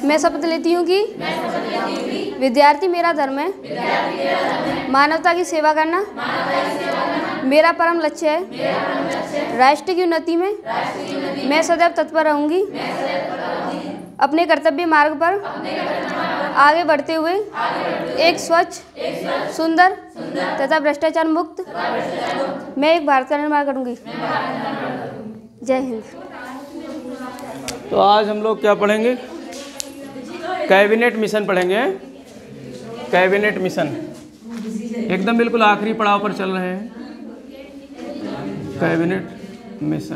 मैं शपथ लेती हूँ कि विद्यार्थी मेरा धर्म है, मानवता की सेवा करना मेरा परम लक्ष्य है। राष्ट्र की उन्नति में मैं सदैव तत्पर रहूँगी। अपने कर्तव्य मार्ग पर आगे बढ़ते हुए एक स्वच्छ, सुंदर तथा भ्रष्टाचार मुक्त मैं एक भारत का निर्माण करूँगी। जय हिंद। तो आज हम लोग क्या पढ़ेंगे? कैबिनेट मिशन पढ़ेंगे। कैबिनेट मिशन एकदम बिल्कुल आखिरी पड़ाव पर चल रहे हैं। Cabinet mission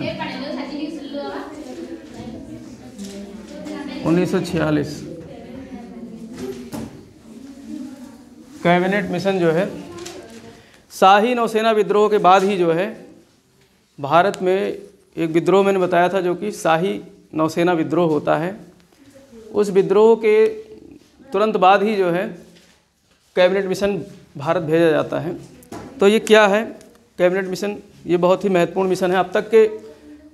1946। कैबिनेट मिशन जो है शाही नौसेना विद्रोह के बाद ही जो है भारत में एक विद्रोह मैंने बताया था जो कि शाही नौसेना विद्रोह होता है। उस विद्रोह के तुरंत बाद ही जो है कैबिनेट मिशन भारत भेजा जाता है। तो ये क्या है कैबिनेट मिशन? ये बहुत ही महत्वपूर्ण मिशन है। अब तक के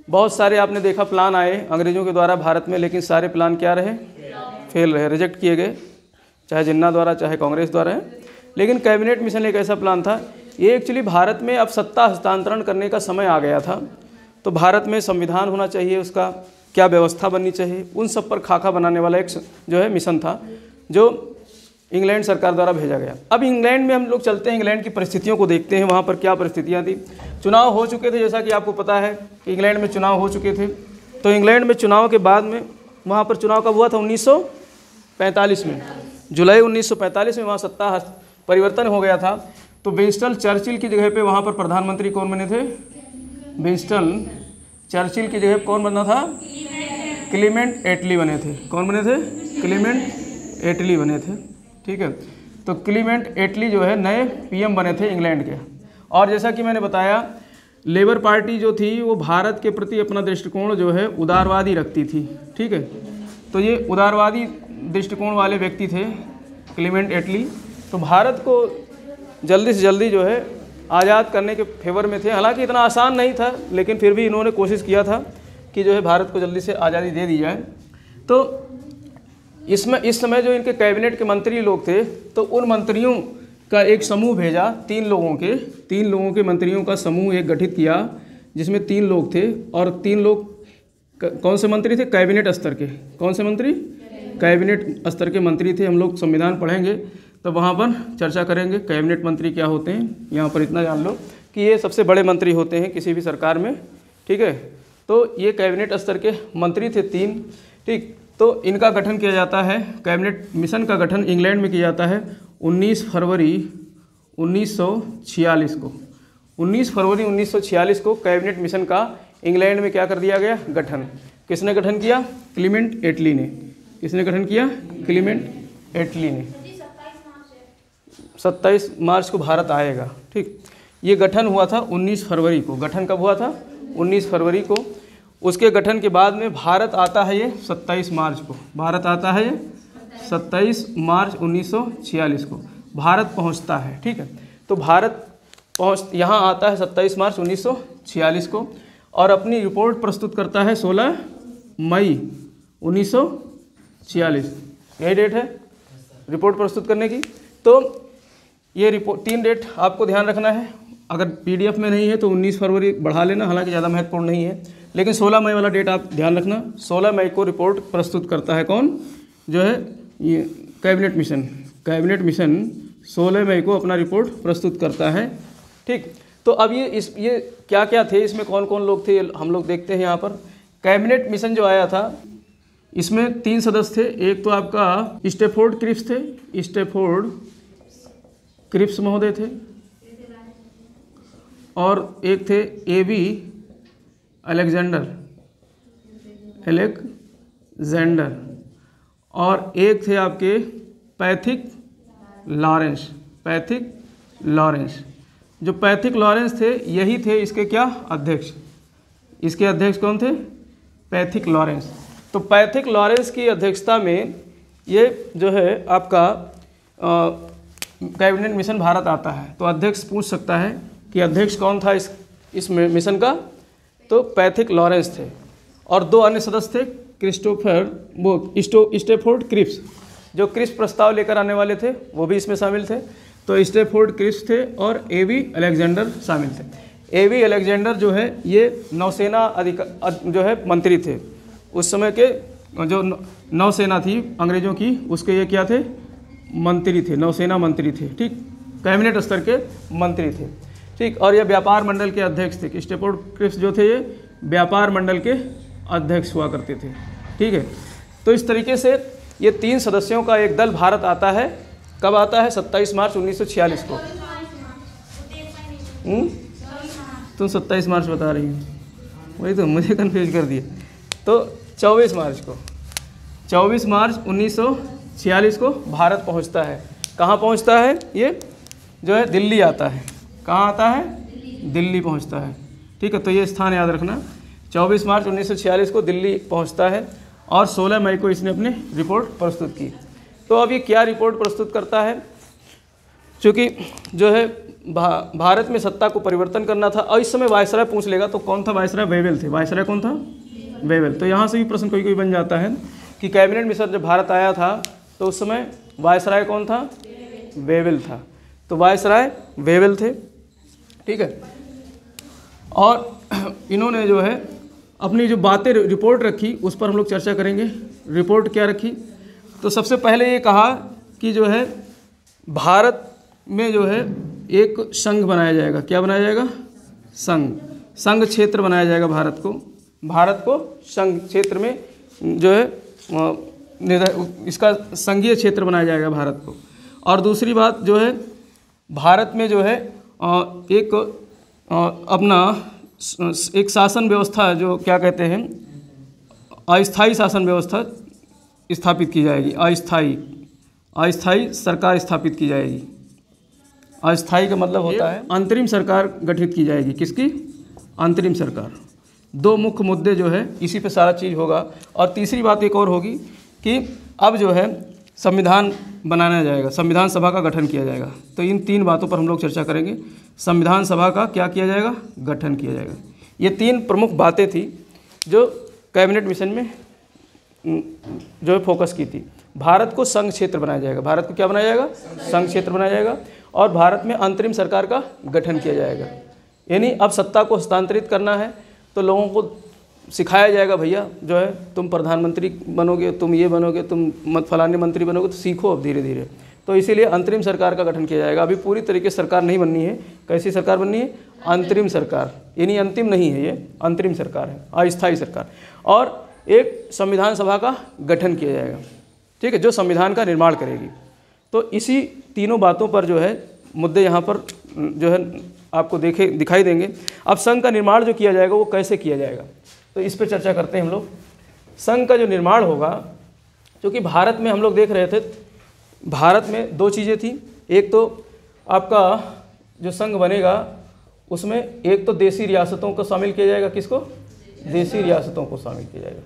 बहुत सारे आपने देखा प्लान आए अंग्रेज़ों के द्वारा भारत में, लेकिन सारे प्लान क्या रहे? फेल रहे, रिजेक्ट किए गए, चाहे जिन्ना द्वारा चाहे कांग्रेस द्वारा है। लेकिन कैबिनेट मिशन एक ऐसा प्लान था, ये एक्चुअली भारत में अब सत्ता हस्तांतरण करने का समय आ गया था। तो भारत में संविधान होना चाहिए, उसका क्या व्यवस्था बननी चाहिए, उन सब पर खाका बनाने वाला एक जो है मिशन था जो इंग्लैंड सरकार द्वारा भेजा गया। अब इंग्लैंड में हम लोग चलते हैं, इंग्लैंड की परिस्थितियों को देखते हैं, वहाँ पर क्या परिस्थितियाँ थी। चुनाव हो चुके थे, जैसा कि आपको पता है कि इंग्लैंड में चुनाव हो चुके थे। तो इंग्लैंड में चुनाव के बाद में वहाँ पर चुनाव कब हुआ था? 1945 में, जुलाई 1945 में वहाँ सत्ता परिवर्तन हो गया था। तो विंस्टन चर्चिल की जगह पे वहाँ पर प्रधानमंत्री कौन बने थे? विंस्टन चर्चिल की जगह कौन बना था? क्लीमेंट एटली बने थे। कौन बने थे? क्लीमेंट एटली बने थे। ठीक है, तो क्लीमेंट एटली जो है नए पीएम बने थे इंग्लैंड के। और जैसा कि मैंने बताया, लेबर पार्टी जो थी वो भारत के प्रति अपना दृष्टिकोण जो है उदारवादी रखती थी। ठीक है, तो ये उदारवादी दृष्टिकोण वाले व्यक्ति थे क्लीमेंट एटली। तो भारत को जल्दी से जल्दी जो है आज़ाद करने के फेवर में थे। हालांकि इतना आसान नहीं था, लेकिन फिर भी इन्होंने कोशिश किया था कि जो है भारत को जल्दी से आज़ादी दे दी जाए। तो इसमें इस समय जो इनके कैबिनेट के मंत्री लोग थे, तो उन मंत्रियों का एक समूह भेजा, तीन लोगों के मंत्रियों का समूह एक गठित किया, जिसमें 3 लोग थे। और 3 लोग कौन से मंत्री थे? कैबिनेट स्तर के। कौन से मंत्री? कैबिनेट स्तर के मंत्री थे। हम लोग संविधान पढ़ेंगे तो वहाँ पर चर्चा करेंगे कैबिनेट मंत्री क्या होते हैं। यहाँ पर इतना जान लो कि ये सबसे बड़े मंत्री होते हैं किसी भी सरकार में। ठीक है, तो ये कैबिनेट स्तर के मंत्री थे 3। ठीक, तो इनका गठन किया जाता है, कैबिनेट मिशन का गठन इंग्लैंड में किया जाता है 19 फरवरी 1946 को। 19 फरवरी 1946 को कैबिनेट मिशन का इंग्लैंड में क्या कर दिया गया? गठन। किसने गठन किया? क्लीमेंट एटली ने। किसने गठन किया? क्लीमेंट एटली ने। 27 मार्च को भारत आएगा। ठीक, ये गठन हुआ था 19 फरवरी को। गठन कब हुआ था? 19 फरवरी को। उसके गठन के बाद में भारत आता है ये 27 मार्च को। भारत आता है ये 27 मार्च 1946 को भारत पहुंचता है। ठीक है, तो भारत यहाँ आता है 27 मार्च 1946 को और अपनी रिपोर्ट प्रस्तुत करता है 16 मई 1946। यही डेट है रिपोर्ट प्रस्तुत करने की। तो ये रिपोर्ट 3 डेट आपको ध्यान रखना है। अगर पीडीएफ में नहीं है तो 19 फरवरी बढ़ा लेना, हालांकि ज़्यादा महत्वपूर्ण नहीं है, लेकिन 16 मई वाला डेट आप ध्यान रखना। 16 मई को रिपोर्ट प्रस्तुत करता है कौन? जो है ये कैबिनेट मिशन। कैबिनेट मिशन 16 मई को अपना रिपोर्ट प्रस्तुत करता है। ठीक, तो अब ये क्या क्या थे, इसमें कौन कौन लोग थे हम लोग देखते हैं। यहाँ पर कैबिनेट मिशन जो आया था इसमें 3 सदस्य थे। एक तो आपका स्टेफोर्ड क्रिप्स थे, स्टेफोर्ड क्रिप्स महोदय थे, और एक थे एबी अलेक्जेंडर, और एक थे आपके पैथिक लॉरेंस। जो पैथिक लॉरेंस थे यही थे इसके क्या? अध्यक्ष। इसके अध्यक्ष कौन थे? Pethick Lawrence. तो पैथिक लॉरेंस की अध्यक्षता में ये जो है आपका कैबिनेट मिशन भारत आता है। तो अध्यक्ष पूछ सकता है कि अध्यक्ष कौन था इस मिशन का? तो पैथिक लॉरेंस थे। और 2 अन्य सदस्य थे स्टैफोर्ड क्रिप्स, जो क्रिप्स प्रस्ताव लेकर आने वाले थे वो भी इसमें शामिल थे। तो स्टैफोर्ड क्रिप्स थे और एवी अलेक्जेंडर शामिल थे। एवी अलेक्जेंडर जो है ये नौसेना जो है मंत्री थे। उस समय के जो नौसेना थी अंग्रेज़ों की, उसके ये क्या थे, मंत्री थे, नौसेना मंत्री थे, ठीक, कैबिनेट स्तर के मंत्री थे, ठीक। और ये व्यापार मंडल के अध्यक्ष थे। स्टैफोर्ड क्रिप्स जो थे ये व्यापार मंडल के अध्यक्ष हुआ करते थे, ठीक है। तो इस तरीके से ये 3 सदस्यों का एक दल भारत आता है। कब आता है? 27 मार्च 1946 को। तुम 27 मार्च बता रही हो, वही तो मुझे कन्फ्यूज कर दिया। तो 24 मार्च को, 24 मार्च 1946 को भारत पहुंचता है। कहाँ पहुंचता है? ये जो है दिल्ली आता है। कहाँ आता है? दिल्ली पहुंचता है, ठीक है। तो ये स्थान याद रखना, 24 मार्च 1946 को दिल्ली पहुंचता है और 16 मई को इसने अपनी रिपोर्ट प्रस्तुत की। तो अब ये क्या रिपोर्ट प्रस्तुत करता है? चूँकि जो है भारत में सत्ता को परिवर्तन करना था और इस समय वायसराय पूछ लेगा तो कौन था वायसराय? वेवेल थे। वायसराय कौन था? वेवेल। तो यहाँ से भी प्रश्न कोई बन जाता है कि कैबिनेट मिशन जब भारत आया था तो उस समय वायसराय कौन था? वेवेल था। तो वायसराय वेवेल थे, ठीक है। और इन्होंने जो है अपनी जो बातें रिपोर्ट रखी उस पर हम लोग चर्चा करेंगे। रिपोर्ट क्या रखी? तो सबसे पहले ये कहा कि जो है भारत में जो है एक संघ बनाया जाएगा। क्या बनाया जाएगा? संघ क्षेत्र बनाया जाएगा। भारत को संघ क्षेत्र में जो है इसका संघीय क्षेत्र बनाया जाएगा भारत को। और दूसरी बात जो है भारत में जो है एक अपना एक शासन व्यवस्था जो क्या कहते हैं अस्थाई शासन व्यवस्था स्थापित की जाएगी। अस्थाई सरकार स्थापित की जाएगी। अस्थाई का मतलब होता है अंतरिम सरकार गठित की जाएगी। किसकी? अंतरिम सरकार। 2 मुख्य मुद्दे जो है इसी पे सारा चीज़ होगा। और तीसरी बात एक और होगी कि अब जो है संविधान बनाया जाएगा, संविधान सभा का गठन किया जाएगा। तो इन 3 बातों पर हम लोग चर्चा करेंगे। संविधान सभा का क्या किया जाएगा? गठन किया जाएगा। ये 3 प्रमुख बातें थी जो कैबिनेट मिशन में जो है फोकस की थी। भारत को संघ क्षेत्र बनाया जाएगा। भारत को क्या बनाया जाएगा? संघ क्षेत्र बनाया जाएगा। और भारत में अंतरिम सरकार का गठन किया जाएगा। यानी अब सत्ता को हस्तांतरित करना है तो लोगों को सिखाया जाएगा, भैया जो है तुम प्रधानमंत्री बनोगे, तुम ये बनोगे, तुम फलाने मंत्री बनोगे, तो सीखो अब धीरे धीरे। तो इसीलिए अंतरिम सरकार का गठन किया जाएगा। अभी पूरी तरीके से सरकार नहीं बननी है। कैसी सरकार बननी है? अंतरिम सरकार। यानी अंतिम नहीं है, ये अंतरिम सरकार है, अस्थायी सरकार। और एक संविधान सभा का गठन किया जाएगा, ठीक है, जो संविधान का निर्माण करेगी। तो इसी तीनों बातों पर जो है मुद्दे यहाँ पर जो है आपको दिखाई देंगे। अब संघ का निर्माण जो किया जाएगा वो कैसे किया जाएगा, तो इस पर चर्चा करते हैं हम लोग। संघ का जो निर्माण होगा, क्योंकि भारत में हम लोग देख रहे थे भारत में 2 चीज़ें थी। एक तो आपका जो संघ बनेगा उसमें एक तो देसी रियासतों को शामिल किया जाएगा। किसको? देसी रियासतों को शामिल किया जाएगा।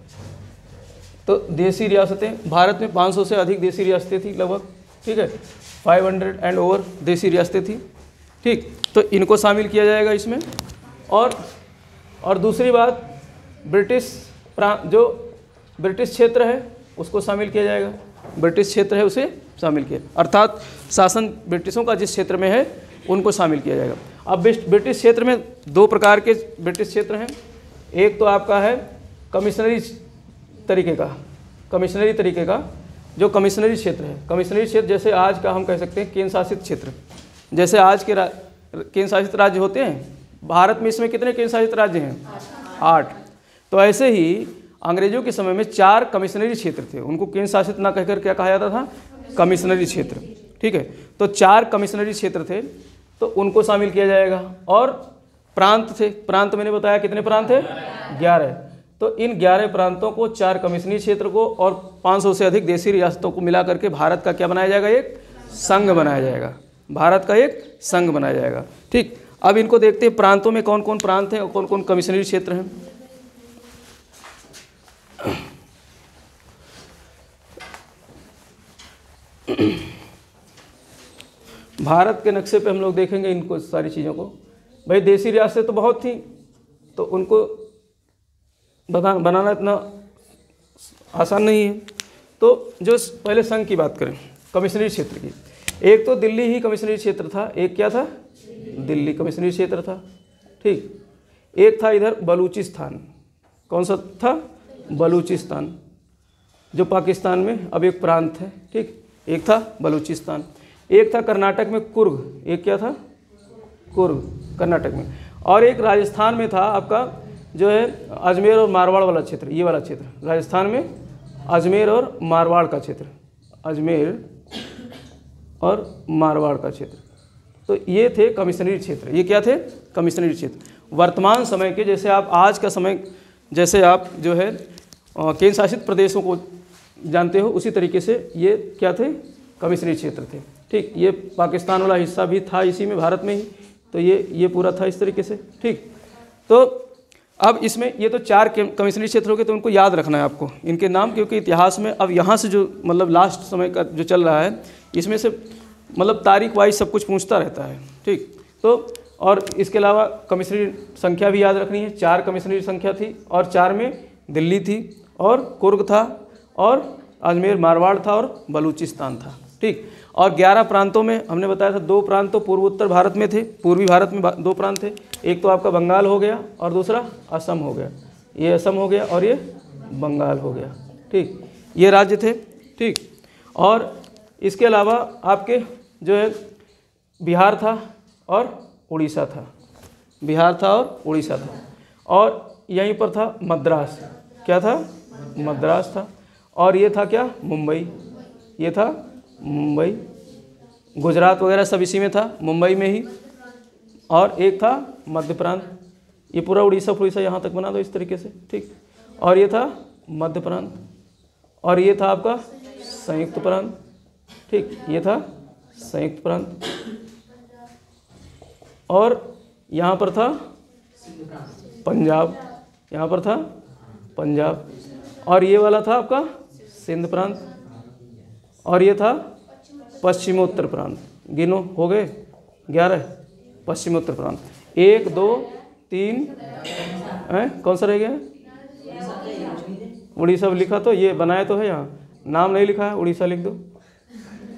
तो देसी रियासतें, भारत में 500 से अधिक देसी रियासतें थी लगभग, ठीक है, 500 एंड ओवर देसी रियासतें थी, ठीक। तो इनको शामिल किया जाएगा इसमें। और दूसरी बात जो ब्रिटिश क्षेत्र है उसको शामिल किया जाएगा। ब्रिटिश क्षेत्र है उसे शामिल किया, अर्थात शासन ब्रिटिशों का जिस क्षेत्र में है उनको शामिल किया जाएगा। अब ब्रिटिश क्षेत्र में 2 प्रकार के ब्रिटिश क्षेत्र हैं। एक तो आपका है कमिश्नरी तरीके का जो कमिश्नरी क्षेत्र है। कमिश्नरी क्षेत्र जैसे आज का हम कह सकते हैं केंद्र शासित क्षेत्र। जैसे आज के केंद्र शासित राज्य होते हैं, भारत में इसमें कितने केंद्र शासित राज्य हैं? 8। तो ऐसे ही अंग्रेजों के समय में 4 कमिश्नरी क्षेत्र थे। उनको केंद्र शासित ना कहकर क्या कहा जाता था? कमिश्नरी क्षेत्र, ठीक है। तो 4 कमिश्नरी क्षेत्र थे, तो उनको शामिल किया जाएगा। और प्रांत थे। प्रांत मैंने बताया कितने प्रांत थे? 11। तो इन 11 प्रांतों को, 4 कमिश्नरी क्षेत्र को और 500 से अधिक देसी रियासतों को मिला करके भारत का क्या बनाया जाएगा? एक संघ बनाया जाएगा। भारत का एक संघ बनाया जाएगा, ठीक। अब इनको देखते हैं प्रांतों में कौन कौन प्रांत हैं और कौन कौन कमिश्नरी क्षेत्र हैं। भारत के नक्शे पे हम लोग देखेंगे इनको, सारी चीज़ों को। भाई देसी रियासतें तो बहुत थी, तो उनको बनाना इतना आसान नहीं है। तो जो पहले संघ की बात करें, कमिश्नरी क्षेत्र की, एक तो दिल्ली ही कमिश्नरी क्षेत्र था, एक क्या था, दिल्ली कमिश्नरी क्षेत्र था, ठीक। एक था इधर बलूचिस्तान, कौन सा था, बलूचिस्तान, जो पाकिस्तान में अब एक प्रांत है, ठीक। एक था बलूचिस्तान, एक था कर्नाटक में कुर्ग, एक क्या था, कुर्ग कर्नाटक में, और एक राजस्थान में था आपका जो है अजमेर और मारवाड़ वाला क्षेत्र, ये वाला क्षेत्र राजस्थान में अजमेर और मारवाड़ का क्षेत्र, अजमेर और मारवाड़ का क्षेत्र। तो ये थे कमिश्नरी क्षेत्र, ये क्या थे, कमिश्नरी क्षेत्र। वर्तमान समय के जैसे आप आज का समय जैसे आप जो है केंद्र शासित प्रदेशों को जानते हो, उसी तरीके से ये क्या थे, कमिश्नरी क्षेत्र थे, ठीक। ये पाकिस्तान वाला हिस्सा भी था इसी में, भारत में ही, तो ये पूरा था इस तरीके से, ठीक। तो अब इसमें ये तो 4 कमिश्नरी क्षेत्र हो गए, तो उनको याद रखना है आपको इनके नाम, क्योंकि इतिहास में अब यहाँ से जो मतलब लास्ट समय का जो चल रहा है, इसमें से मतलब तारीख वाइज सब कुछ पूछता रहता है, ठीक। तो और इसके अलावा कमिश्नरी संख्या भी याद रखनी है, 4 कमिश्नरी संख्या थी, और 4 में दिल्ली थी, और कुर्ग था, और अजमेर मारवाड़ था, और बलूचिस्तान था, ठीक। और 11 प्रांतों में हमने बताया था 2 प्रांत तो पूर्व उत्तर भारत में थे, पूर्वी भारत में 2 प्रांत थे, एक तो आपका बंगाल हो गया और दूसरा असम हो गया, ये असम हो गया और ये बंगाल हो गया, ठीक। ये राज्य थे, ठीक। और इसके अलावा आपके जो है बिहार था और उड़ीसा था, बिहार था और उड़ीसा था, और यहीं पर था मद्रास, क्या था, मद्रास था, और ये था क्या, मुंबई, ये था मुंबई, गुजरात वगैरह सब इसी में था, मुंबई में ही, और एक था मध्य प्रांत, ये पूरा उड़ीसा यहाँ तक बना दो इस तरीके से, ठीक। और ये था मध्य प्रांत, और ये था आपका संयुक्त प्रांत, ठीक, ये था संयुक्त प्रांत, और यहाँ पर था पंजाब, यहाँ पर था पंजाब, और ये वाला था आपका सिंध प्रांत, और ये था पश्चिमोत्तर प्रांत। गिनो, हो गए 11 पश्चिमोत्तर प्रांत, 1 2 3 कौन सा रह गया, उड़ीसा लिखा, तो ये बनाया तो है, यहाँ नाम नहीं लिखा है, उड़ीसा लिख दो,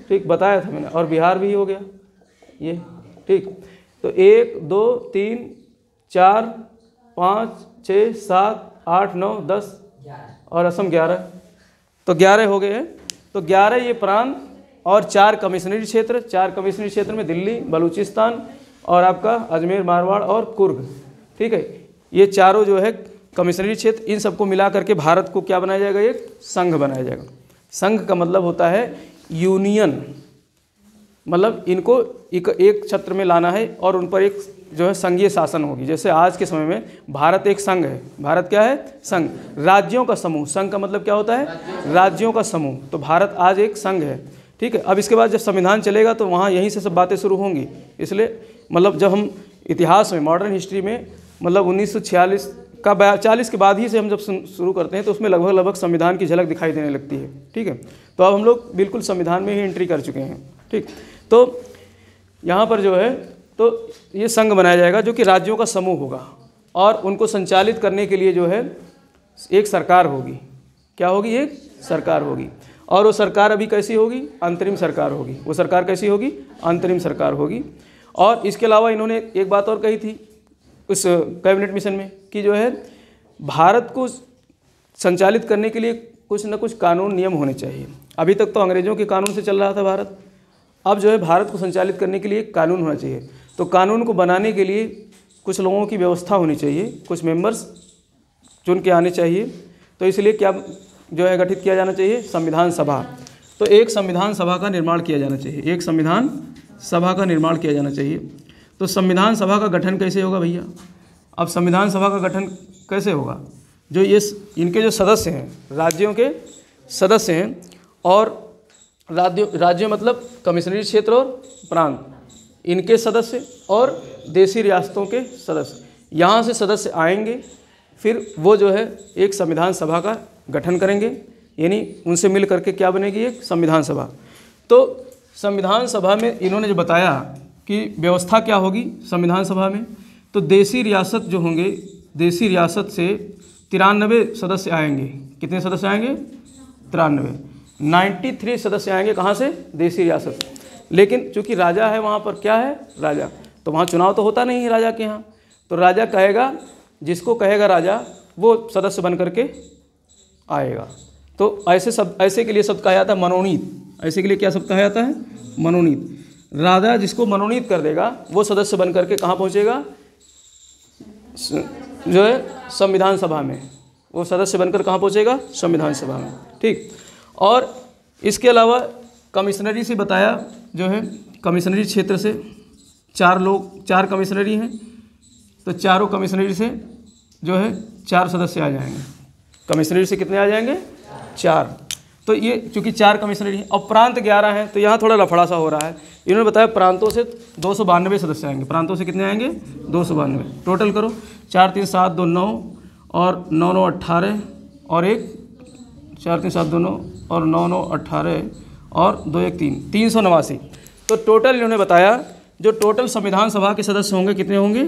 ठीक, बताया था मैंने, और बिहार भी हो गया ये, ठीक। तो 1 2 3 4 5 6 7 8 9 10 और असम 11, तो 11 हो गए हैं। तो 11 ये प्रांत और 4 कमिश्नरी क्षेत्र, 4 कमिश्नरी क्षेत्र में दिल्ली, बलूचिस्तान और आपका अजमेर मारवाड़ और कुर्ग, ठीक है। ये चारों जो है कमिश्नरी क्षेत्र, इन सबको मिला करके भारत को क्या बनाया जाएगा, एक संघ बनाया जाएगा। संघ का मतलब होता है यूनियन, मतलब इनको एक छत्र में लाना है और उन पर एक जो है संघीय शासन होगी। जैसे आज के समय में भारत एक संघ है, भारत क्या है, संघ, राज्यों का समूह, संघ का मतलब क्या होता है, राज्यों का समूह, तो भारत आज एक संघ है, ठीक है। अब इसके बाद जब संविधान चलेगा तो वहाँ यहीं से सब बातें शुरू होंगी, इसलिए मतलब जब हम इतिहास में, मॉडर्न हिस्ट्री में मतलब 1946 का 40 के बाद ही से हम जब शुरू करते हैं तो उसमें लगभग संविधान की झलक दिखाई देने लगती है, ठीक है। तो अब हम लोग बिल्कुल संविधान में ही एंट्री कर चुके हैं, ठीक। तो यहाँ पर जो है तो ये संघ बनाया जाएगा जो कि राज्यों का समूह होगा, और उनको संचालित करने के लिए जो है एक सरकार होगी, क्या होगी, एक सरकार होगी, और वो सरकार अभी कैसी होगी, अंतरिम सरकार होगी। वो सरकार कैसी होगी, अंतरिम सरकार होगी। और इसके अलावा इन्होंने एक बात और कही थी उस कैबिनेट मिशन में कि जो है भारत को संचालित करने के लिए कुछ न कुछ कानून नियम होने चाहिए। अभी तक तो अंग्रेज़ों के कानून से चल रहा था भारत, अब जो है भारत को संचालित करने के लिए एक कानून होना चाहिए। तो कानून को बनाने के लिए कुछ लोगों की व्यवस्था होनी चाहिए, कुछ मेंबर्स चुन के आने चाहिए। तो इसलिए क्या जो है गठित किया जाना चाहिए, संविधान सभा। तो एक संविधान सभा का निर्माण किया जाना चाहिए, एक संविधान सभा का निर्माण किया जाना चाहिए। तो संविधान सभा का गठन कैसे होगा भैया, अब संविधान सभा का गठन कैसे होगा, जो ये इनके जो सदस्य हैं, राज्यों के सदस्य हैं, और राज्य मतलब कमिश्नरी क्षेत्र और प्रांत, इनके सदस्य और देशी रियासतों के सदस्य, यहाँ से सदस्य आएंगे, फिर वो जो है एक संविधान सभा का गठन करेंगे, यानी उनसे मिल करके क्या बनेगी, एक संविधान सभा। तो संविधान सभा में इन्होंने जो बताया कि व्यवस्था क्या होगी संविधान सभा में, तो देशी रियासत जो होंगे, देशी रियासत से 93 सदस्य आएंगे। कितने सदस्य आएंगे, 93 सदस्य आएंगे कहाँ से, देसी रियासत। लेकिन चूंकि राजा है वहाँ पर, क्या है राजा, तो वहाँ चुनाव तो होता नहीं है राजा के यहाँ, तो राजा कहेगा, जिसको कहेगा राजा वो सदस्य बन करके आएगा। तो ऐसे के लिए शब्द कहा जाता है मनोनीत। ऐसे के लिए क्या शब्द कहा जाता है, मनोनीत। राजा जिसको मनोनीत कर देगा वो सदस्य बन करके कहाँ पहुँचेगा, जो है संविधान सभा में, वो सदस्य बनकर कहाँ पहुँचेगा, संविधान सभा में। ठीक। और इसके अलावा कमिश्नरी से बताया, जो है कमिश्नरी क्षेत्र से 4 कमिश्नरी हैं, तो चारों कमिश्नरी से जो है 4 सदस्य आ जाएंगे। कमिश्नरी से कितने आ जाएंगे, 4। तो ये चूँकि 4 कमिश्नरी हैं और प्रांत 11 हैं, तो यहाँ थोड़ा लफड़ा सा हो रहा है। इन्होंने बताया प्रांतों से 292 सदस्य आएंगे। प्रांतों से कितने आएंगे, 292। टोटल करो, 4 3 7 2 9 और 9 9 18 और 1 4 3 7 2 9 और 9 9 18 और 2 1 3 389। तो टोटल इन्होंने बताया जो टोटल संविधान सभा के सदस्य होंगे कितने होंगे,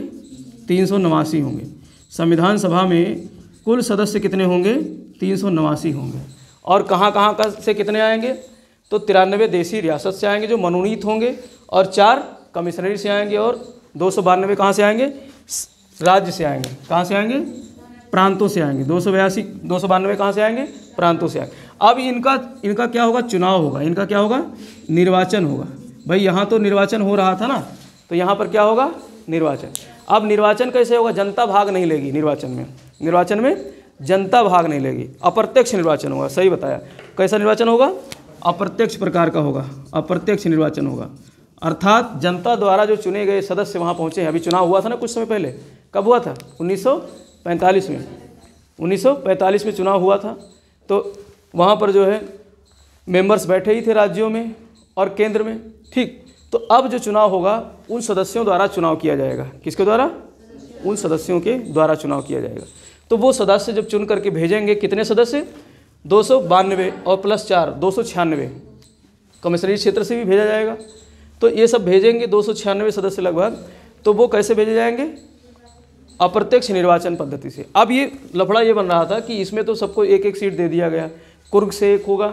389 होंगे। संविधान सभा में कुल सदस्य कितने होंगे, 389 होंगे। और कहाँ का से कितने आएंगे, तो 93 देसी रियासत से आएंगे जो मनोनीत होंगे, और 4 कमिश्नरी से आएंगे, और 292 कहाँ से आएंगे, राज्य से आएंगे। कहाँ से आएंगे, प्रांतों से आएंगे। 292 कहाँ से आएंगे, प्रांतों से आएंगे। अब इनका क्या होगा, चुनाव होगा। इनका क्या होगा, निर्वाचन होगा। भाई यहाँ तो निर्वाचन हो रहा था ना, तो यहाँ पर क्या होगा, निर्वाचन। अब निर्वाचन कैसे होगा, जनता भाग नहीं लेगी निर्वाचन में जनता भाग नहीं लेगी, अप्रत्यक्ष निर्वाचन होगा। सही बताया। कैसा निर्वाचन होगा, अप्रत्यक्ष प्रकार का होगा, अप्रत्यक्ष निर्वाचन होगा। अर्थात जनता द्वारा जो चुने गए सदस्य वहाँ पहुँचे हैं। अभी चुनाव हुआ था ना कुछ समय पहले, कब हुआ था, 1945 में। 1945 में चुनाव हुआ था, तो वहाँ पर जो है मेंबर्स बैठे ही थे राज्यों में और केंद्र में। ठीक। तो अब जो चुनाव होगा उन सदस्यों द्वारा चुनाव किया जाएगा। किसके द्वारा, उन सदस्यों के द्वारा चुनाव किया जाएगा। तो वो सदस्य जब चुन करके भेजेंगे, कितने सदस्य, 292 और प्लस 4 296। कमिश्नरी क्षेत्र से भी भेजा जाएगा। तो ये सब भेजेंगे 296 सदस्य लगभग। तो वो कैसे भेजे जाएंगे, अप्रत्यक्ष निर्वाचन पद्धति से। अब ये लफड़ा ये बन रहा था कि इसमें तो सबको एक एक सीट दे दिया गया। कुर्ग से एक होगा,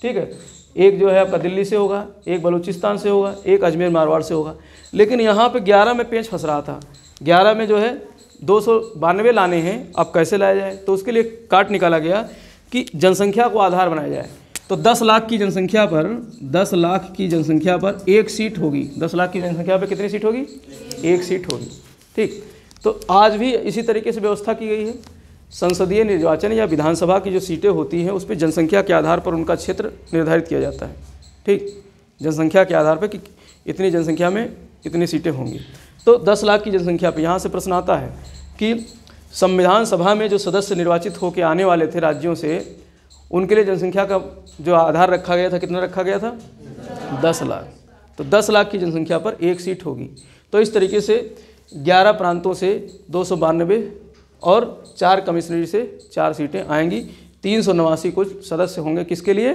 ठीक है, एक जो है आपका दिल्ली से होगा, एक बलूचिस्तान से होगा, एक अजमेर मारवाड़ से होगा। लेकिन यहाँ पे 11 में पेंच फंस रहा था। 11 में जो है 292 लाने हैं। अब कैसे लाया जाए, तो उसके लिए काट निकाला गया कि जनसंख्या को आधार बनाया जाए। तो 10 लाख की जनसंख्या पर एक सीट होगी। 10 लाख की जनसंख्या पर कितनी सीट होगी, एक सीट होगी। ठीक। तो आज भी इसी तरीके से व्यवस्था की गई है। संसदीय निर्वाचन या विधानसभा की जो सीटें होती हैं उस पर जनसंख्या के आधार पर उनका क्षेत्र निर्धारित किया जाता है। ठीक। जनसंख्या के आधार पर कि इतनी जनसंख्या में इतनी सीटें होंगी। तो 10 लाख की जनसंख्या पर यहाँ से प्रश्न आता है कि संविधान सभा में जो सदस्य निर्वाचित होकर आने वाले थे राज्यों से, उनके लिए जनसंख्या का जो आधार रखा गया था, कितना रखा गया था, 10 लाख। तो 10 लाख की जनसंख्या पर एक सीट होगी। तो इस तरीके से 11 प्रांतों से 292 और 4 कमिश्नरी से 4 सीटें आएंगी। 389 कुछ सदस्य होंगे, किसके लिए,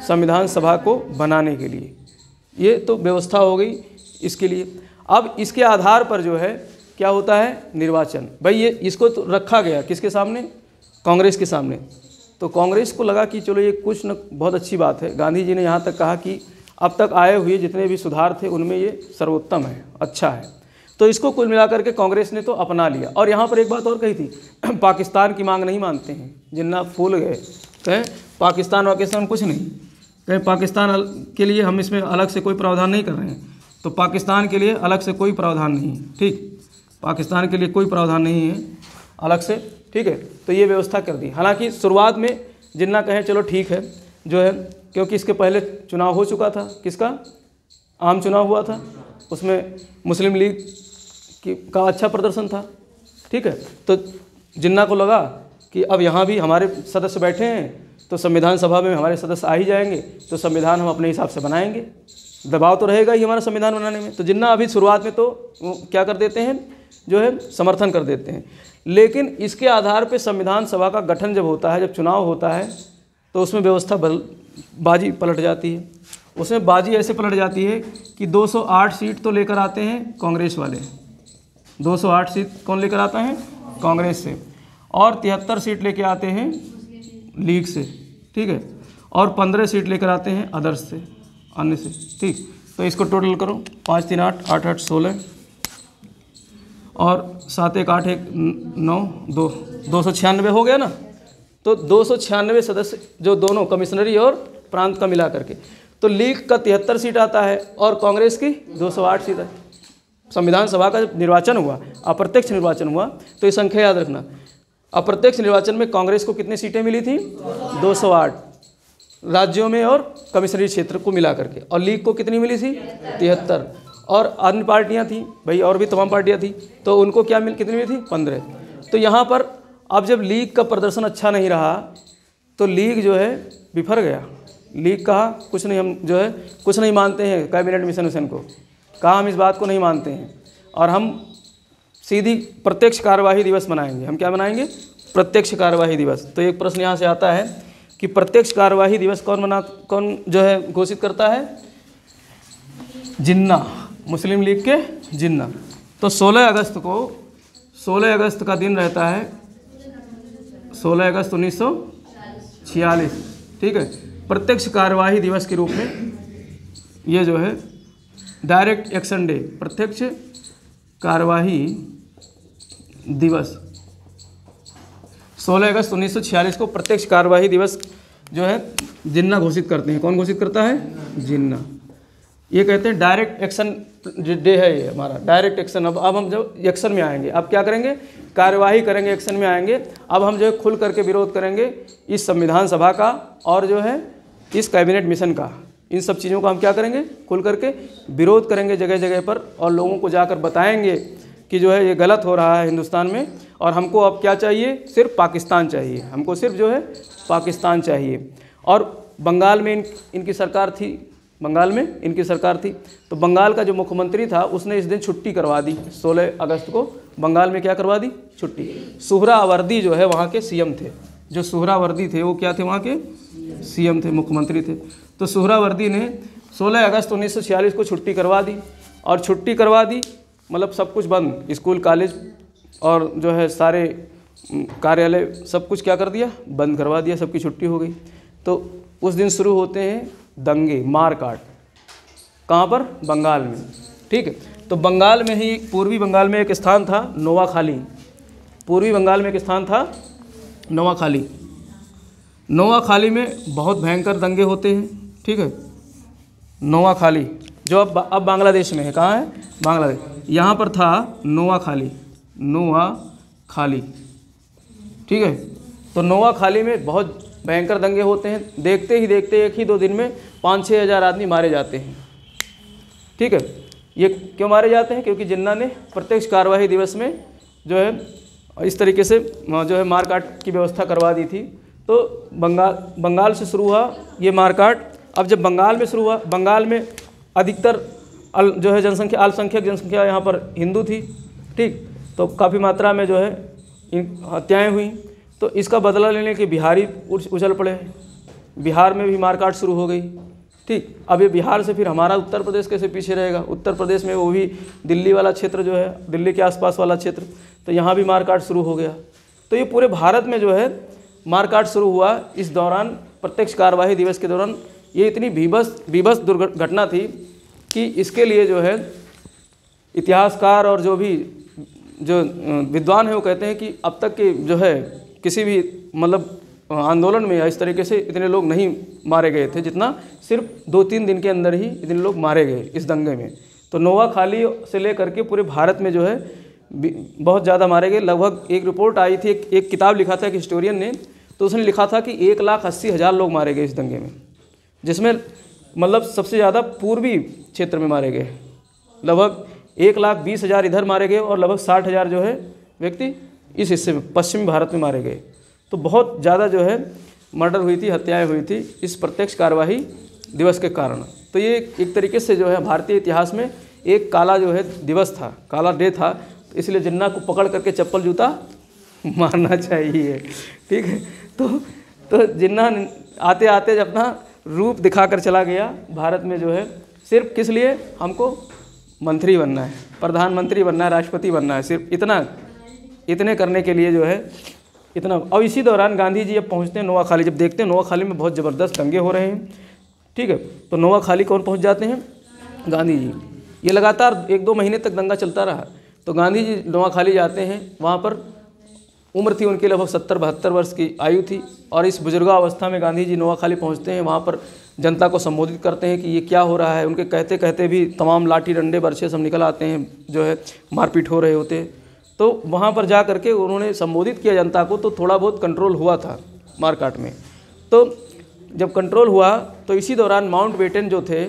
संविधान सभा को बनाने के लिए। ये तो व्यवस्था हो गई इसके लिए। अब इसके आधार पर जो है क्या होता है, निर्वाचन। भाई ये इसको तो रखा गया किसके सामने, कांग्रेस के सामने। तो कांग्रेस को लगा कि चलो ये कुछ न बहुत अच्छी बात है। गांधी जी ने यहाँ तक कहा कि अब तक आए हुए जितने भी सुधार थे उनमें ये सर्वोत्तम है, अच्छा है। तो इसको कुल मिलाकर के कांग्रेस ने तो अपना लिया। और यहाँ पर एक बात और कही थी, पाकिस्तान की मांग नहीं मानते हैं। जिन्ना फूल गए, कहें पाकिस्तान कुछ नहीं, कहें पाकिस्तान के लिए हम इसमें अलग से कोई प्रावधान नहीं कर रहे हैं। तो पाकिस्तान के लिए अलग से कोई प्रावधान नहीं है। ठीक। पाकिस्तान के लिए कोई प्रावधान नहीं है अलग से। ठीक है। तो ये व्यवस्था कर दी। हालांकि शुरुआत में जिन्ना कहें चलो ठीक है जो है, क्योंकि इसके पहले चुनाव हो चुका था। किसका, आम चुनाव हुआ था, उसमें मुस्लिम लीग का अच्छा प्रदर्शन था। ठीक है। तो जिन्ना को लगा कि अब यहाँ भी हमारे सदस्य बैठे हैं तो संविधान सभा में हमारे सदस्य आ ही जाएंगे, तो संविधान हम अपने हिसाब से बनाएंगे। दबाव तो रहेगा ही हमारा संविधान बनाने में। तो जिन्ना अभी शुरुआत में तो क्या कर देते हैं, जो है समर्थन कर देते हैं। लेकिन इसके आधार पे संविधान सभा का गठन जब होता है, जब चुनाव होता है, तो उसमें व्यवस्था बाजी पलट जाती है। उसमें बाजी ऐसे पलट जाती है कि 208 सीट तो लेकर आते हैं कांग्रेस वाले, 208 सीट कौन लेकर आता है, कांग्रेस से, और 73 सीट लेके आते हैं लीग से। ठीक है, और 15 सीट लेकर आते हैं अदर्स से, अन्य से, ठीक। तो इसको टोटल करो, 5 3 8 8 8 16 और 7 1 8 1 9 2 296 हो गया ना। तो 296 सदस्य जो दोनों कमिश्नरी और प्रांत का मिला करके, तो लीग का 73 सीट आता है और कांग्रेस की 208 सीट है। संविधान सभा का जब निर्वाचन हुआ, अप्रत्यक्ष निर्वाचन हुआ, तो ये संख्या याद रखना। अप्रत्यक्ष निर्वाचन में कांग्रेस को कितनी सीटें मिली थी? 208 राज्यों में और कमिश्नरी क्षेत्र को मिला करके, और लीग को कितनी मिली थी? 73। और अन्य पार्टियां थी भाई, और भी तमाम पार्टियां थी, तो उनको क्या कितनी मिली थी? 15। तो यहाँ पर अब जब लीग का प्रदर्शन अच्छा नहीं रहा तो लीग जो है बिफर गया। लीग कहा कुछ नहीं, हम जो है कुछ नहीं मानते हैं कैबिनेट मिशन को, कहा हम इस बात को नहीं मानते हैं और हम सीधी प्रत्यक्ष कार्यवाही दिवस मनाएंगे। हम क्या मनाएंगे? प्रत्यक्ष कार्यवाही दिवस। तो एक प्रश्न यहाँ से आता है कि प्रत्यक्ष कार्यवाही दिवस कौन जो है घोषित करता है? जिन्ना, मुस्लिम लीग के जिन्ना। तो 16 अगस्त का दिन रहता है 16 अगस्त 1946, ठीक है। प्रत्यक्ष कार्यवाही दिवस के रूप में ये जो है डायरेक्ट एक्शन डे, प्रत्यक्ष कार्यवाही दिवस 16 अगस्त 1946 को प्रत्यक्ष कार्यवाही दिवस जो है जिन्ना घोषित करते हैं। कौन घोषित करता है? जिन्ना। ये कहते हैं डायरेक्ट एक्शन डे है ये हमारा, डायरेक्ट एक्शन। अब हम जब एक्शन में आएंगे, अब क्या करेंगे? कार्यवाही करेंगे, एक्शन में आएंगे। अब हम जो है खुल करके विरोध करेंगे इस संविधान सभा का और जो है इस कैबिनेट मिशन का। इन सब चीज़ों का हम क्या करेंगे? खुल करके विरोध करेंगे जगह जगह पर, और लोगों को जाकर बताएंगे कि जो है ये गलत हो रहा है हिंदुस्तान में, और हमको अब क्या चाहिए? सिर्फ पाकिस्तान चाहिए, हमको सिर्फ जो है पाकिस्तान चाहिए। और बंगाल में इनकी सरकार थी, बंगाल में इनकी सरकार थी, तो बंगाल का जो मुख्यमंत्री था उसने इस दिन छुट्टी करवा दी। 16 अगस्त को बंगाल में क्या करवा दी? छुट्टी। सुहरावर्दी जो है वहाँ के सीएम थे, जो सुहरावर्दी थे वो क्या थे? वहाँ के सीएम थे, मुख्यमंत्री थे। तो सुहरावर्दी ने 16 अगस्त 1946 को छुट्टी करवा दी, और छुट्टी करवा दी मतलब सब कुछ बंद, स्कूल कॉलेज और जो है सारे कार्यालय सब कुछ क्या कर दिया? बंद करवा दिया, सबकी छुट्टी हो गई। तो उस दिन शुरू होते हैं दंगे, मार काट। कहाँ पर? बंगाल में, ठीक है। तो बंगाल में ही, पूर्वी बंगाल में एक स्थान था नोआखाली। पूर्वी बंगाल में एक स्थान था नोआखाली। नोआखाली में बहुत भयंकर दंगे होते हैं, ठीक है। नोआखाली जो अब बांग्लादेश में है। कहाँ है? बांग्लादेश। यहाँ पर था नोआखाली, नोआखाली, ठीक है। तो नोआखाली में बहुत भयंकर दंगे होते हैं। देखते ही देखते 1 ही 2 दिन में 5-6 हज़ार आदमी मारे जाते हैं, ठीक है। ये क्यों मारे जाते हैं? क्योंकि जिन्ना ने प्रत्यक्ष कार्यवाही दिवस में जो है इस तरीके से जो है मारकाट की व्यवस्था करवा दी थी। तो बंगाल से शुरू हुआ ये मारकाट। अब जब बंगाल में शुरू हुआ, बंगाल में अधिकतर जो है जनसंख्या, अल्पसंख्यक जनसंख्या यहाँ पर हिंदू थी, ठीक। तो काफ़ी मात्रा में जो है हत्याएँ हुई। तो इसका बदला लेने के बिहारी उछल पड़े, बिहार में भी मारकाट शुरू हो गई, ठीक। अब ये बिहार से फिर हमारा उत्तर प्रदेश कैसे पीछे रहेगा? उत्तर प्रदेश में वो भी दिल्ली वाला क्षेत्र जो है, दिल्ली के आसपास वाला क्षेत्र, तो यहाँ भी मारकाट शुरू हो गया। तो ये पूरे भारत में जो है मारकाट शुरू हुआ। इस दौरान प्रत्यक्ष कार्यवाही दिवस के दौरान ये इतनी बीभत्स दुर्घटना थी कि इसके लिए जो है इतिहासकार और जो विद्वान हैं वो कहते हैं कि अब तक के जो है किसी भी मतलब आंदोलन में या इस तरीके से इतने लोग नहीं मारे गए थे जितना सिर्फ 2-3 दिन के अंदर ही इतने लोग मारे गए इस दंगे में। तो नोआखाली से लेकर के पूरे भारत में जो है बहुत ज़्यादा मारे गए। लगभग एक रिपोर्ट आई थी, एक किताब लिखा था एक हिस्टोरियन ने, तो उसने लिखा था कि 1,80,000 लोग मारे गए इस दंगे में, जिसमें मतलब सबसे ज़्यादा पूर्वी क्षेत्र में मारे गए। लगभग 1,20,000 इधर मारे गए और लगभग 60,000 जो है व्यक्ति इस हिस्से में पश्चिमी भारत में मारे गए। तो बहुत ज़्यादा जो है मर्डर हुई थी, हत्याएं हुई थी इस प्रत्यक्ष कार्यवाही दिवस के कारण। तो ये एक तरीके से जो है भारतीय इतिहास में एक काला जो है दिवस था, काला डे था। तो इसलिए जिन्ना को पकड़ करके चप्पल जूता मारना चाहिए, ठीक है। तो जिन्ना आते आते जब अपना रूप दिखाकर चला गया भारत में जो है, सिर्फ किस लिए? हमको मंत्री बनना है, प्रधानमंत्री बनना है, राष्ट्रपति बनना है, सिर्फ इतने करने के लिए जो है इतना। और इसी दौरान गांधी जी अब पहुँचते हैं नोआखाली। जब देखते हैं नोआखाली में बहुत ज़बरदस्त दंगे हो रहे हैं, ठीक है, तो नोआखाली कौन पहुँच जाते हैं? गांधी जी। ये लगातार 1-2 महीने तक दंगा चलता रहा। तो गांधी जी नोआखाली जाते हैं, वहाँ पर उम्र थी उनकी लगभग 70-72 वर्ष की आयु थी। और इस बुजुर्गावस्था में गांधी जी नोआखाली पहुँचते हैं, वहाँ पर जनता को संबोधित करते हैं कि ये क्या हो रहा है। उनके कहते कहते भी तमाम लाठी डंडे बरछे सब निकल आते हैं, जो है मारपीट हो रहे होते। तो वहाँ पर जा करके उन्होंने संबोधित किया जनता को, तो थोड़ा बहुत कंट्रोल हुआ था मारकाट में। तो जब कंट्रोल हुआ तो इसी दौरान माउंटबेटन जो थे,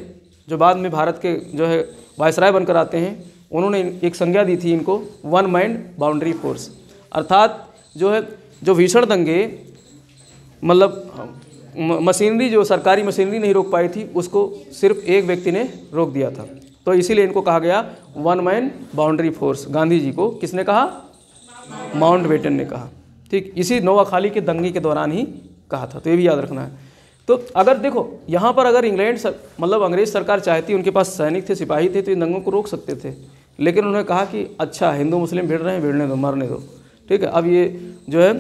जो बाद में भारत के जो है वायसराय बनकर आते हैं, उन्होंने एक संज्ञा दी थी इनको, 1 मैन बाउंड्री फोर्स। अर्थात जो है जो भीषण दंगे, मतलब मशीनरी, जो सरकारी मशीनरी नहीं रोक पाई थी, उसको सिर्फ एक व्यक्ति ने रोक दिया था। तो इसीलिए इनको कहा गया 1 man boundary force. Gandhi ji को किसने कहा? माउंटबेटन ने कहा। ठीक, इसी नोआखाली के दंगे के दौरान ही कहा था। तो ये भी याद रखना है। तो अगर देखो यहाँ पर अगर इंग्लैंड मतलब अंग्रेज सरकार चाहती, उनके पास सैनिक थे, सिपाही थे, तो इन दंगों को रोक सकते थे। लेकिन उन्होंने कहा कि अच्छा, हिंदू मुस्लिम भिड़ रहे हैं, भिड़ने दो, मरने दो, ठीक है, अब ये जो है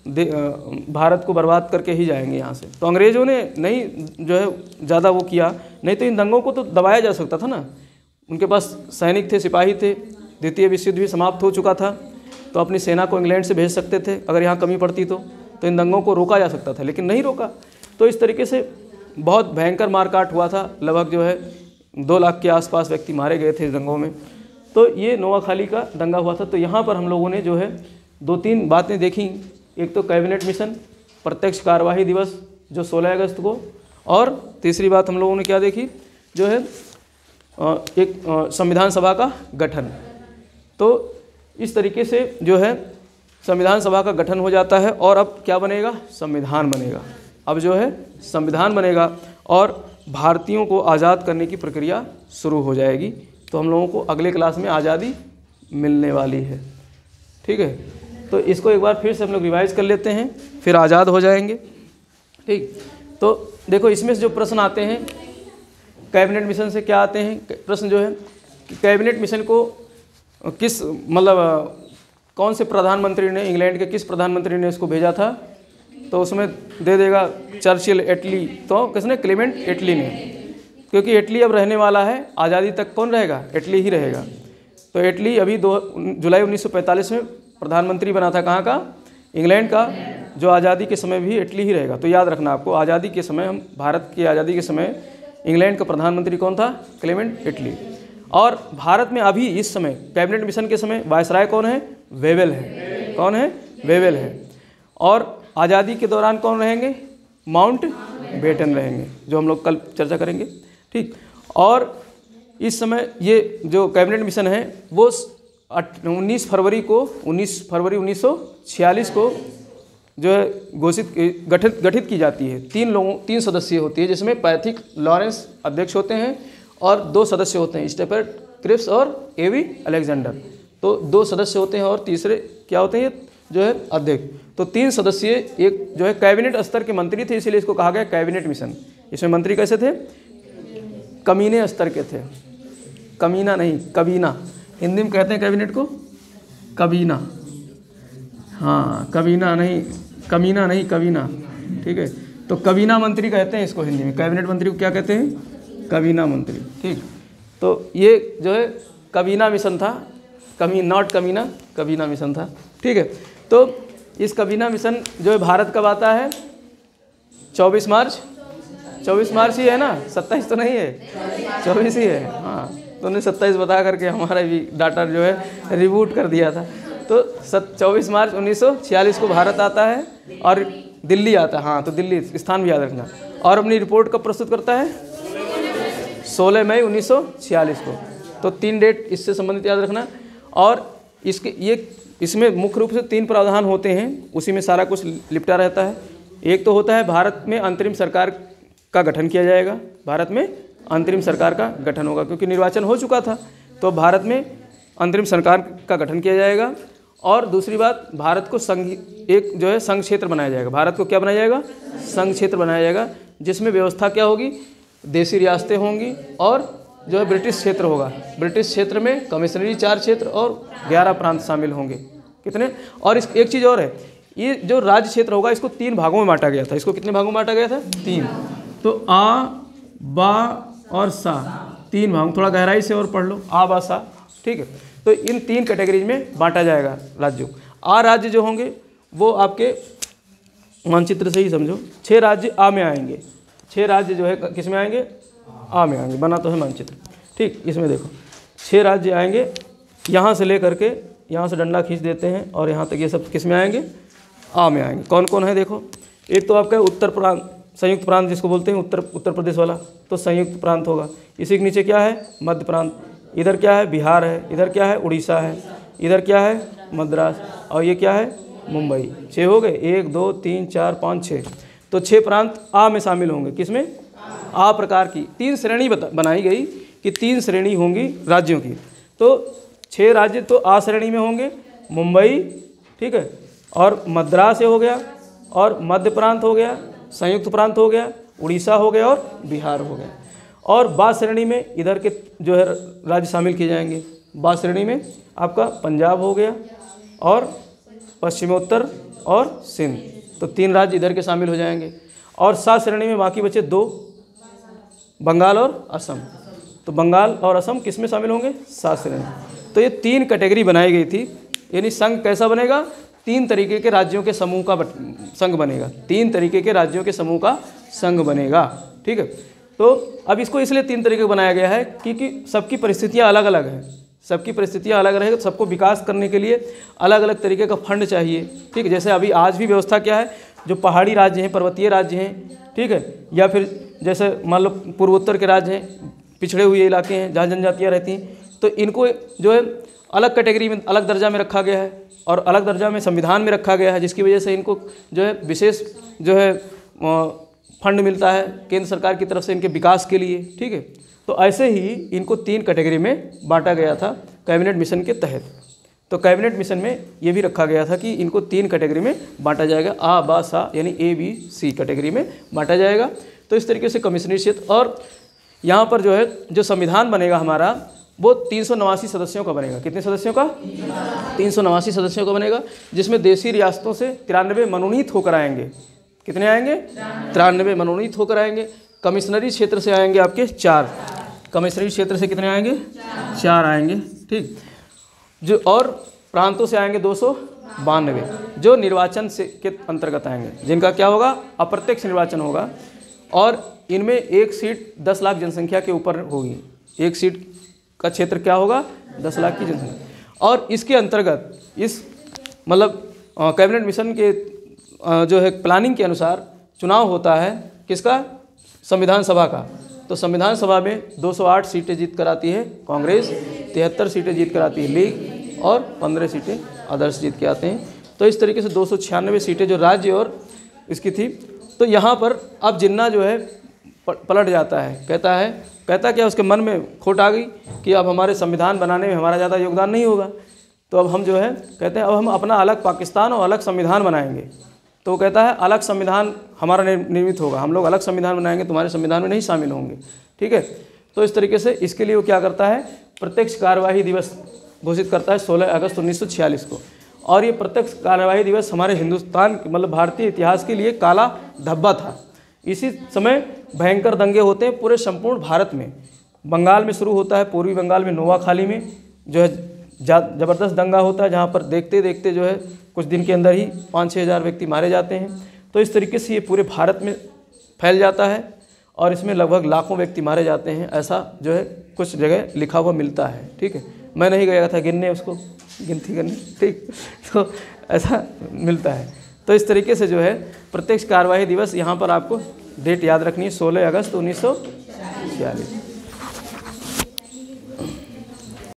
भारत को बर्बाद करके ही जाएंगे यहाँ से। तो अंग्रेज़ों ने नहीं जो है ज़्यादा वो किया, नहीं तो इन दंगों को तो दबाया जा सकता था ना। उनके पास सैनिक थे, सिपाही थे, द्वितीय विश्व युद्ध भी समाप्त हो चुका था, तो अपनी सेना को इंग्लैंड से भेज सकते थे अगर यहाँ कमी पड़ती तो इन दंगों को रोका जा सकता था, लेकिन नहीं रोका। तो इस तरीके से बहुत भयंकर मारकाट हुआ था। लगभग जो है 2 लाख के आसपास व्यक्ति मारे गए थे इस दंगों में। तो ये नोआखाली का दंगा हुआ था। तो यहाँ पर हम लोगों ने जो है 2-3 बातें देखी। एक तो कैबिनेट मिशन, प्रत्यक्ष कार्यवाही दिवस जो 16 अगस्त को, और तीसरी बात हम लोगों ने क्या देखी, जो है एक संविधान सभा का गठन। तो इस तरीके से जो है संविधान सभा का गठन हो जाता है और अब क्या बनेगा? संविधान बनेगा। अब जो है संविधान बनेगा और भारतीयों को आज़ाद करने की प्रक्रिया शुरू हो जाएगी। तो हम लोगों को अगले क्लास में आज़ादी मिलने वाली है, ठीक है। तो इसको एक बार फिर से हम लोग रिवाइज कर लेते हैं, फिर आज़ाद हो जाएंगे, ठीक। तो देखो इसमें से जो प्रश्न आते हैं कैबिनेट मिशन से क्या आते हैं प्रश्न, जो है कि कैबिनेट मिशन को किस मतलब कौन से प्रधानमंत्री ने, इंग्लैंड के किस प्रधानमंत्री ने इसको भेजा था? तो उसमें दे देगा चर्चिल, एटली। तो किसने? क्लेमेंट एटली ने, क्योंकि एटली अब रहने वाला है, आज़ादी तक कौन रहेगा? एटली ही रहेगा। तो एटली अभी 2 जुलाई 1945 में प्रधानमंत्री बना था, कहाँ का? इंग्लैंड का, जो आज़ादी के समय भी एटली ही रहेगा। तो याद रखना आपको, आज़ादी के समय, हम भारत की आज़ादी के समय इंग्लैंड का प्रधानमंत्री कौन था? क्लेमेंट एटली। और भारत में अभी इस समय कैबिनेट मिशन के समय वायसराय कौन है? वेवेल है। कौन है? वेवेल है। और आज़ादी के दौरान कौन रहेंगे? माउंटबेटन रहेंगे, जो हम लोग कल चर्चा करेंगे, ठीक। और इस समय ये जो कैबिनेट मिशन है वो 19 फरवरी 1946 को जो है गठित की जाती है। 3 सदस्य होती है, जिसमें पैथिक लॉरेंस अध्यक्ष होते हैं और 2 सदस्य होते हैं, स्टेफर्ड क्रिप्स और एवी अलेक्जेंडर। तो 2 सदस्य होते हैं और तीसरे क्या होते हैं? जो है अध्यक्ष। तो 3 सदस्य एक जो है कैबिनेट स्तर के मंत्री थे, इसीलिए इसको कहा गया कैबिनेट मिशन। इसमें मंत्री कैसे थे? कमीने स्तर के थे। कमीना नहीं, कबीना। हिंदी में कहते हैं कैबिनेट को कबीना। हाँ, कबीना नहीं, कमीना नहीं, कबीना, ठीक है। तो कबीना मंत्री कहते हैं इसको हिंदी में। कैबिनेट मंत्री को क्या कहते हैं? कबीना मंत्री, ठीक। तो ये जो है कबीना मिशन था, नॉट कमीना, कबीना मिशन था, ठीक है। तो इस कबीना मिशन जो है भारत कब आता है? 24 मार्च ही है ना, 27 तो नहीं है, 24 ही है। हाँ, तो उन्होंने 27 बता करके हमारा भी डाटा जो है रिबूट कर दिया था। तो 24 मार्च 1946 को भारत आता है और दिल्ली आता है। हाँ, तो दिल्ली स्थान भी याद रखना। और अपनी रिपोर्ट कब प्रस्तुत करता है? 16 मई 1946 को। तो 3 डेट इससे संबंधित याद रखना। और इसमें मुख्य रूप से 3 प्रावधान होते हैं, उसी में सारा कुछ लिपटा रहता है। एक तो होता है भारत में अंतरिम सरकार का गठन किया जाएगा। भारत में अंतरिम सरकार का गठन होगा, क्योंकि निर्वाचन हो चुका था, तो भारत में अंतरिम सरकार का गठन किया जाएगा। और दूसरी बात, भारत को एक जो है संघ क्षेत्र बनाया जाएगा। भारत को क्या बनाया जाएगा? संघ क्षेत्र बनाया जाएगा, जिसमें व्यवस्था क्या होगी? देशी रियासतें होंगी और जो है ब्रिटिश क्षेत्र होगा। ब्रिटिश क्षेत्र में कमिश्नरी 4 क्षेत्र और 11 प्रांत शामिल होंगे। कितने? और एक चीज़ और है, ये जो राज्य क्षेत्र होगा इसको 3 भागों में बांटा गया था। इसको कितने भागों में बांटा गया था? 3। तो आ, बा और सा, 3 भाग। थोड़ा गहराई से और पढ़ लो, आ, बा, सा, ठीक है। तो इन 3 कैटेगरीज में बांटा जाएगा राज्यों। आ राज्य जो होंगे वो आपके मानचित्र से ही समझो, 6 राज्य आ में आएंगे। 6 राज्य जो है किस में आएंगे? आ में आएंगे। बना तो है मानचित्र, ठीक। इसमें देखो 6 राज्य आएंगे, यहाँ से ले करके यहाँ से डंडा खींच देते हैं और यहाँ तक ये सब किस में आएंगे? आ में आएंगे। कौन कौन है देखो, एक तो आपका उत्तर प्रांत, संयुक्त प्रांत जिसको बोलते हैं, उत्तर प्रदेश वाला, तो संयुक्त प्रांत होगा। इसी के नीचे क्या है? मध्य प्रांत। इधर क्या है? बिहार है। इधर क्या है? उड़ीसा है। इधर क्या है? मद्रास। और ये क्या है? मुंबई। 6 हो गए, 1 2 3 4 5 6। तो 6 प्रांत आ में शामिल होंगे। किसमें? आ प्रकार की 3 श्रेणी बनाई गई कि 3 श्रेणी होंगी राज्यों की। तो 6 राज्य तो आ श्रेणी में होंगे, मुंबई, ठीक है, और मद्रास हो गया, और मध्य प्रांत हो गया, संयुक्त प्रांत हो गया, उड़ीसा हो गया और बिहार हो गया। और बा श्रेणी में इधर के जो है राज्य शामिल किए जाएंगे। बा श्रेणी में आपका पंजाब हो गया और पश्चिमोत्तर और सिंध, तो 3 राज्य इधर के शामिल हो जाएंगे। और सा श्रेणी में बाकी बचे 2, बंगाल और असम। तो बंगाल और असम किस में शामिल होंगे? सा श्रेणी। तो ये 3 कैटेगरी बनाई गई थी। यानी संघ कैसा बनेगा? 3 तरीके के राज्यों के समूह का संघ बनेगा। 3 तरीके के राज्यों के समूह का संघ बनेगा, ठीक है। तो अब इसको इसलिए 3 तरीके का बनाया गया है क्योंकि सबकी परिस्थितियाँ अलग अलग हैं। सबकी परिस्थितियाँ अलग रहेगी, तो सबको विकास करने के लिए अलग अलग तरीके का फंड चाहिए, ठीक है। जैसे अभी आज भी व्यवस्था क्या है, जो पहाड़ी राज्य हैं, पर्वतीय राज्य हैं, ठीक है, या फिर जैसे मान लो पूर्वोत्तर के राज्य हैं, पिछड़े हुए इलाके हैं जहाँ जनजातियाँ रहती हैं, तो इनको जो है अलग कैटेगरी में, अलग दर्जा में रखा गया है और अलग दर्जा में संविधान में रखा गया है, जिसकी वजह से इनको जो है विशेष जो है फंड मिलता है केंद्र सरकार की तरफ से इनके विकास के लिए, ठीक है। तो ऐसे ही इनको 3 कैटेगरी में बांटा गया था कैबिनेट मिशन के तहत। तो कैबिनेट मिशन में ये भी रखा गया था कि इनको 3 कैटेगरी में बांटा जाएगा, आ, बा, सा, यानी ABC कैटेगरी में बांटा जाएगा। तो इस तरीके से कमिश्नरी क्षेत्र, और यहाँ पर जो है जो संविधान बनेगा हमारा वो 389 सदस्यों का बनेगा। कितने सदस्यों का? 389 सदस्यों का बनेगा, जिसमें देशी रियासतों से 93 मनोनीत होकर आएंगे। कितने आएंगे? 93 मनोनीत होकर आएंगे। कमिश्नरी क्षेत्र से आएंगे आपके 4। कमिश्नरी क्षेत्र से कितने आएंगे? 4 आएंगे, ठीक। जो और प्रांतों से आएंगे 292, जो निर्वाचन से के अंतर्गत आएंगे, जिनका क्या होगा? अप्रत्यक्ष निर्वाचन होगा। और इनमें एक सीट 10 लाख जनसंख्या के ऊपर होगी। एक सीट का क्षेत्र क्या होगा? 10 लाख की जनसंख्या। और इसके अंतर्गत इस मतलब कैबिनेट मिशन के जो है प्लानिंग के अनुसार चुनाव होता है किसका? संविधान सभा का। तो संविधान सभा में 208 सीटें जीत कर आती है कांग्रेस, 73 सीटें जीत कर आती है लीग, और 15 सीटें अदर्स जीत के आते हैं। तो इस तरीके से 296 सीटें जो राज्य और इसकी थी। तो यहाँ पर अब जिन्ना जो है पलट जाता है, कहता क्या, उसके मन में खोट आ गई कि अब हमारे संविधान बनाने में हमारा ज़्यादा योगदान नहीं होगा, तो अब हम जो है कहते हैं अब हम अपना अलग पाकिस्तान और अलग संविधान बनाएंगे। तो वो कहता है अलग संविधान हमारा निर्मित होगा, हम लोग अलग संविधान बनाएंगे, तुम्हारे संविधान में नहीं शामिल होंगे, ठीक है। तो इस तरीके से इसके लिए वो क्या करता है? प्रत्यक्ष कार्यवाही दिवस घोषित करता है 16 अगस्त 1946 को। और ये प्रत्यक्ष कार्यवाही दिवस हमारे हिंदुस्तान मतलब भारतीय इतिहास के लिए काला धब्बा था। इसी समय भयंकर दंगे होते हैं पूरे संपूर्ण भारत में। बंगाल में शुरू होता है, पूर्वी बंगाल में नोआखाली में जो है ज़बरदस्त दंगा होता है, जहाँ पर देखते देखते जो है कुछ दिन के अंदर ही 5-6 हज़ार व्यक्ति मारे जाते हैं। तो इस तरीके से ये पूरे भारत में फैल जाता है और इसमें लगभग लाखों व्यक्ति मारे जाते हैं, ऐसा जो है कुछ जगह लिखा हुआ मिलता है, ठीक है। मैं नहीं गया था गिनने, उसको गिनती करने, ठीक। तो ऐसा मिलता है। तो इस तरीके से जो है प्रत्यक्ष कार्यवाही दिवस यहाँ पर आपको डेट याद रखनी है 16 अगस्त 1946।